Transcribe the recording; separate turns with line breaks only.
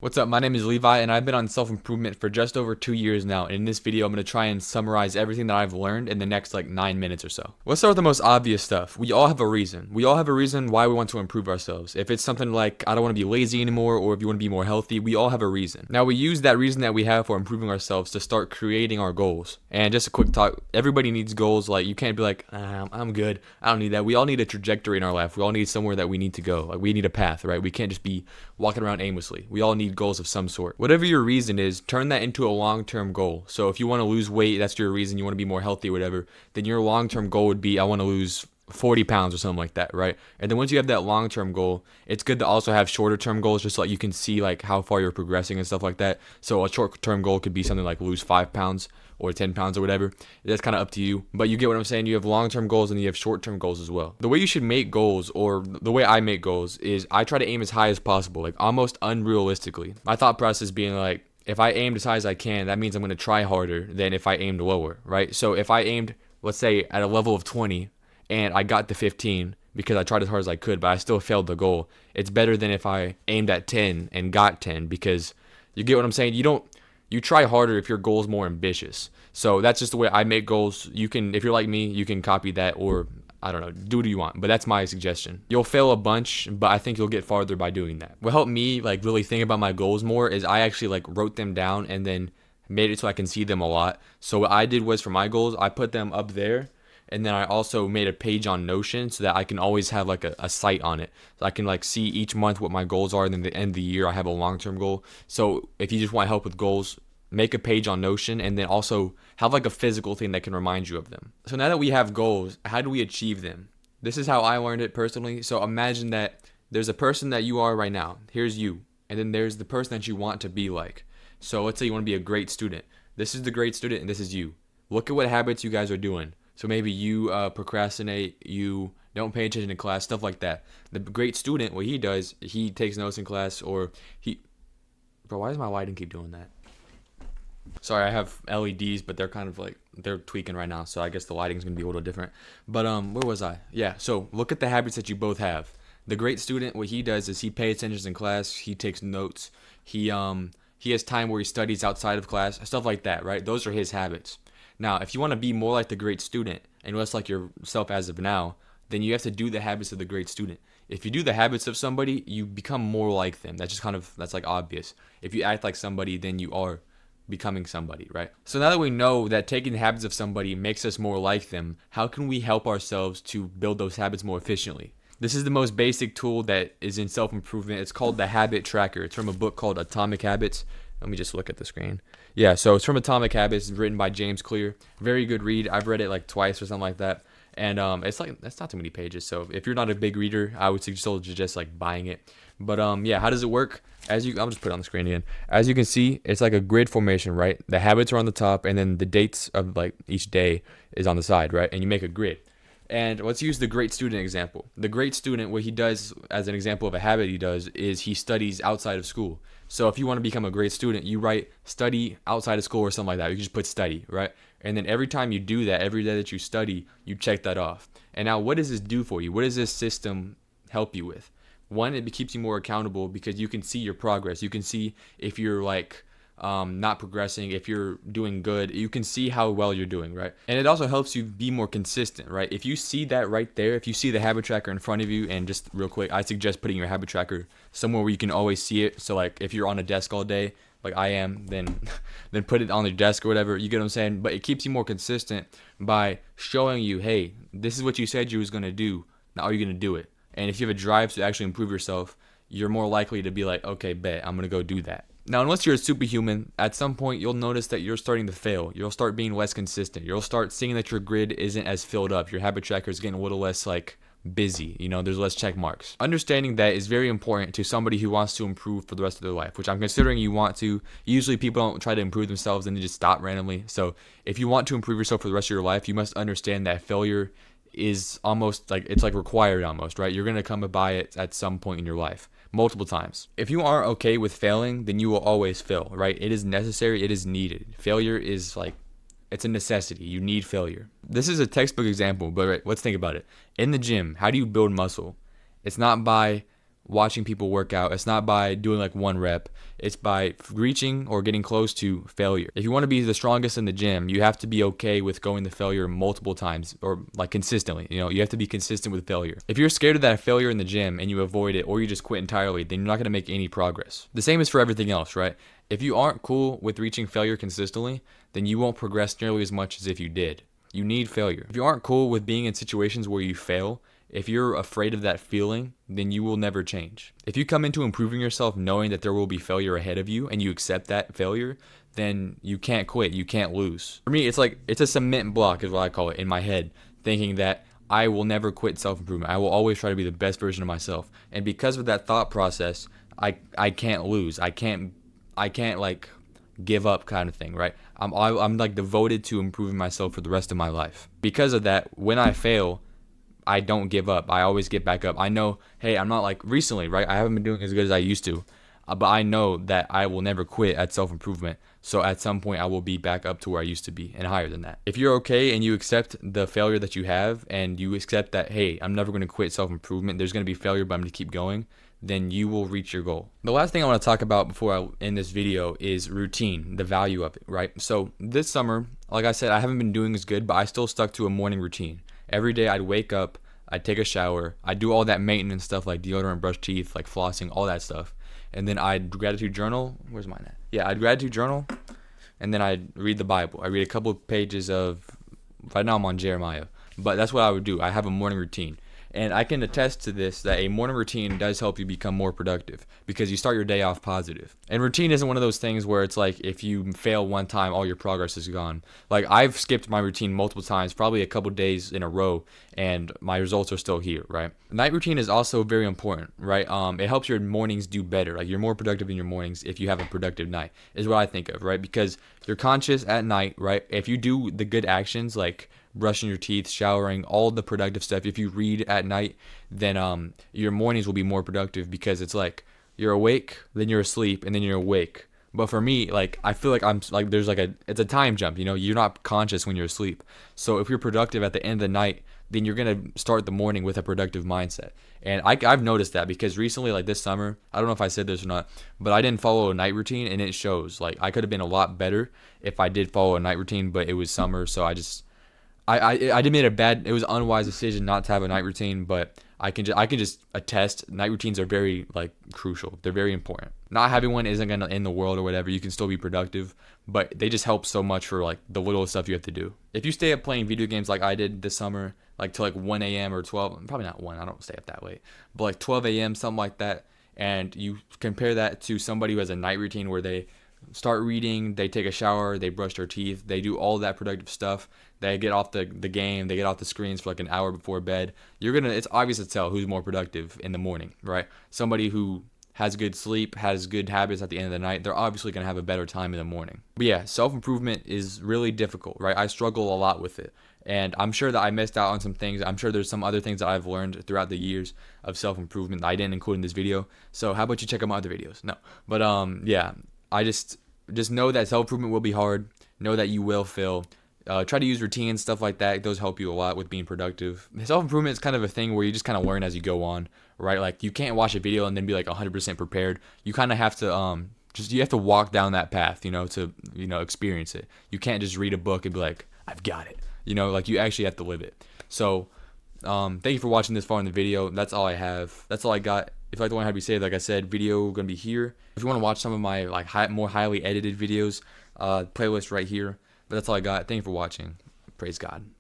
What's up? My name is Levi, and I've been on self-improvement for just over 2 years now. And in this video, I'm going to try and summarize everything that I've learned in the next 9 minutes or so. Let's start with the most obvious stuff. We all have a reason. We all have a reason why we want to improve ourselves. If it's something like, I don't want to be lazy anymore, or if you want to be more healthy, we all have a reason. Now, we use that reason that we have for improving ourselves to start creating our goals. And just a quick talk, everybody needs goals. You can't be like, I'm good. I don't need that. We all need a trajectory in our life. We all need somewhere that we need to go. We need a path, right? We can't just be walking around aimlessly. We all need goals of some sort. Whatever your reason is, turn that into a long-term goal. So if you want to lose weight, that's your reason, you want to be more healthy or whatever, then your long-term goal would be, I want to lose 40 pounds or something like that, right? And then once you have that long-term goal, it's good to also have shorter-term goals just so you can see how far you're progressing and stuff like that. So a short-term goal could be something like lose 5 pounds or 10 pounds or whatever. That's kind of up to you. But you get what I'm saying? You have long-term goals and you have short-term goals as well. The way you should make goals, or the way I make goals, is I try to aim as high as possible, almost unrealistically. My thought process being if I aimed as high as I can, that means I'm going to try harder than if I aimed lower, right? So if I aimed, let's say, at a level of 20 and I got to 15 because I tried as hard as I could, but I still failed the goal, it's better than if I aimed at 10 and got 10, because you get what I'm saying? You try harder if your goal is more ambitious. So that's just the way I make goals. You can, if you're like me, you can copy that, or I don't know, do what you want. But that's my suggestion. You'll fail a bunch, but I think you'll get farther by doing that. What helped me really think about my goals more is I actually wrote them down and then made it so I can see them a lot. So what I did was, for my goals, I put them up there. And then I also made a page on Notion so that I can always have a site on it. So I can see each month what my goals are, and then at the end of the year I have a long-term goal. So if you just want help with goals, make a page on Notion, and then also have a physical thing that can remind you of them. So now that we have goals, how do we achieve them? This is how I learned it personally. So imagine that there's a person that you are right now. Here's you. And then there's the person that you want to be like. So let's say you want to be a great student. This is the great student and this is you. Look at what habits you guys are doing. So maybe you procrastinate, you don't pay attention to class, stuff like that. The great student, what he does, he takes notes in class, or Bro, why does my lighting keep doing that? Sorry, I have LEDs, but they're kind of they're tweaking right now, so I guess the lighting's gonna be a little different. But where was I? Yeah, so look at the habits that you both have. The great student, what he does is he pays attention in class, he takes notes, he has time where he studies outside of class, stuff like that, right? Those are his habits. Now, if you want to be more like the great student and less like yourself as of now, then you have to do the habits of the great student. If you do the habits of somebody, you become more like them. That's just that's obvious. If you act like somebody, then you are becoming somebody, right? So now that we know that taking the habits of somebody makes us more like them, how can we help ourselves to build those habits more efficiently? This is the most basic tool that is in self-improvement. It's called the Habit Tracker. It's from a book called Atomic Habits. Let me just look at the screen. Yeah, so it's from Atomic Habits. It's written by James Clear. Very good read. I've read it twice or something like that. And it's that's not too many pages. So if you're not a big reader, I would suggest buying it. But yeah, how does it work? I'll just put it on the screen again. As you can see, it's like a grid formation, right? The habits are on the top, and then the dates of each day is on the side, right? And you make a grid. And let's use the great student example. The great student, what he does as an example of a habit he does is he studies outside of school. So if you want to become a great student, you write study outside of school or something like that. You can just put study, right? And then every time you do that, every day that you study, you check that off. And now what does this do for you? What does this system help you with? One, it keeps you more accountable because you can see your progress. You can see if you're not progressing, if you're doing good, you can see how well you're doing, right? And it also helps you be more consistent, right? If you see that right there, if you see the habit tracker in front of you, and just real quick, I suggest putting your habit tracker somewhere where you can always see it. So if you're on a desk all day, like I am, then put it on your desk or whatever, you get what I'm saying? But it keeps you more consistent by showing you, hey, this is what you said you was going to do. Now are you going to do it? And if you have a drive to actually improve yourself, you're more likely to be okay, bet, I'm going to go do that. Now, unless you're a superhuman, at some point you'll notice that you're starting to fail. You'll start being less consistent. You'll start seeing that your grid isn't as filled up. Your habit tracker is getting a little less busy. There's less check marks. Understanding that is very important to somebody who wants to improve for the rest of their life, which I'm considering you want to. Usually people don't try to improve themselves and they just stop randomly. So if you want to improve yourself for the rest of your life, you must understand that failure is almost it's required almost, right? You're going to come by it at some point in your life. Multiple times. If you aren't okay with failing, then you will always fail, right? It is necessary. It is needed. Failure is it's a necessity. You need failure. This is a textbook example, but let's think about it. In the gym, how do you build muscle? It's not by watching people work out. It's not by doing like one rep. It's by reaching or getting close to failure. If you want to be the strongest in the gym, you have to be okay with going to failure multiple times or like consistently. You have to be consistent with failure. If you're scared of that failure in the gym and you avoid it or you just quit entirely, then you're not going to make any progress. The same is for everything else, right? If you aren't cool with reaching failure consistently, then you won't progress nearly as much as if you did. You need failure. If you aren't cool with being in situations where you fail, if you're afraid of that feeling, then you will never change. If you come into improving yourself knowing that there will be failure ahead of you and you accept that failure, then you can't quit. You can't lose. For me, it's a cement block is what I call it in my head, thinking that I will never quit self-improvement. I will always try to be the best version of myself. And because of that thought process, I can't lose. I can't like give up kind of thing, right? I'm like devoted to improving myself for the rest of my life. Because of that, when I fail, I don't give up. I always get back up. I know, hey, I'm not like recently, right? I haven't been doing as good as I used to, but I know that I will never quit at self-improvement. So at some point I will be back up to where I used to be and higher than that. If you're okay and you accept the failure that you have and you accept that, hey, I'm never going to quit self-improvement. There's going to be failure, but I'm going to keep going. Then you will reach your goal. The last thing I want to talk about before I end this video is routine, the value of it, right? So this summer, like I said, I haven't been doing as good, but I still stuck to a morning routine. Every day I'd wake up, I'd take a shower, I'd do all that maintenance stuff like deodorant, brush teeth, like flossing, all that stuff. And then I'd gratitude journal. Where's mine at? Yeah, I'd gratitude journal. And then I'd read the Bible. I read a couple of pages of, right now I'm on Jeremiah. But that's what I would do. I have a morning routine. And I can attest to this, that a morning routine does help you become more productive because you start your day off positive. And routine isn't one of those things where it's like if you fail one time, all your progress is gone. Like I've skipped my routine multiple times, probably a couple days in a row, and my results are still here, right? Night routine is also very important, right? It helps your mornings do better. Like you're more productive in your mornings if you have a productive night, is what I think of, right? Because you're conscious at night, right? If you do the good actions like brushing your teeth, showering, all the productive stuff, if you read at night, then your mornings will be more productive because it's like you're awake, then you're asleep, and then you're awake. But for me, like I feel like I'm like there's like it's a time jump, you're not conscious when you're asleep. So if you're productive at the end of the night, then you're gonna start the morning with a productive mindset. And I've noticed that because recently, like this summer, I don't know if I said this or not, but I didn't follow a night routine, and it shows. Like I could have been a lot better if I did follow a night routine, but it was summer, so I did make it was an unwise decision not to have a night routine, but I can just attest night routines are very like crucial. They're very important. Not having one isn't gonna end the world or whatever. You can still be productive, but they just help so much for like the little stuff you have to do. If you stay up playing video games like I did this summer, like till like 1 a.m. or 12, probably not 1, I don't stay up that late, but like 12 a.m., something like that, and you compare that to somebody who has a night routine where they start reading, they take a shower, they brush their teeth, they do all that productive stuff, they get off the game, they get off the screens for like an hour before bed, it's obvious to tell who's more productive in the morning, right? Somebody who has good sleep, has good habits at the end of the night, they're obviously going to have a better time in the morning. But yeah, self-improvement is really difficult, right? I struggle a lot with it. And I'm sure that I missed out on some things. I'm sure there's some other things that I've learned throughout the years of self-improvement that I didn't include in this video. So how about you check out my other videos? No. But yeah, I just know that self-improvement will be hard. Know that you will fail. Try to use routines, stuff like that. Those help you a lot with being productive. Self-improvement is kind of a thing where you just kind of learn as you go on, right? Like you can't watch a video and then be like 100% prepared. You kind of have to you have to walk down that path, to experience it. You can't just read a book and be like, I've got it. Like you actually have to live it. So thank you for watching this far in the video. That's all I have. That's all I got. If you like the one I had me say, like I said, video gonna be here. If you want to watch some of my like more highly edited videos, playlist right here. But that's all I got. Thank you for watching. Praise God.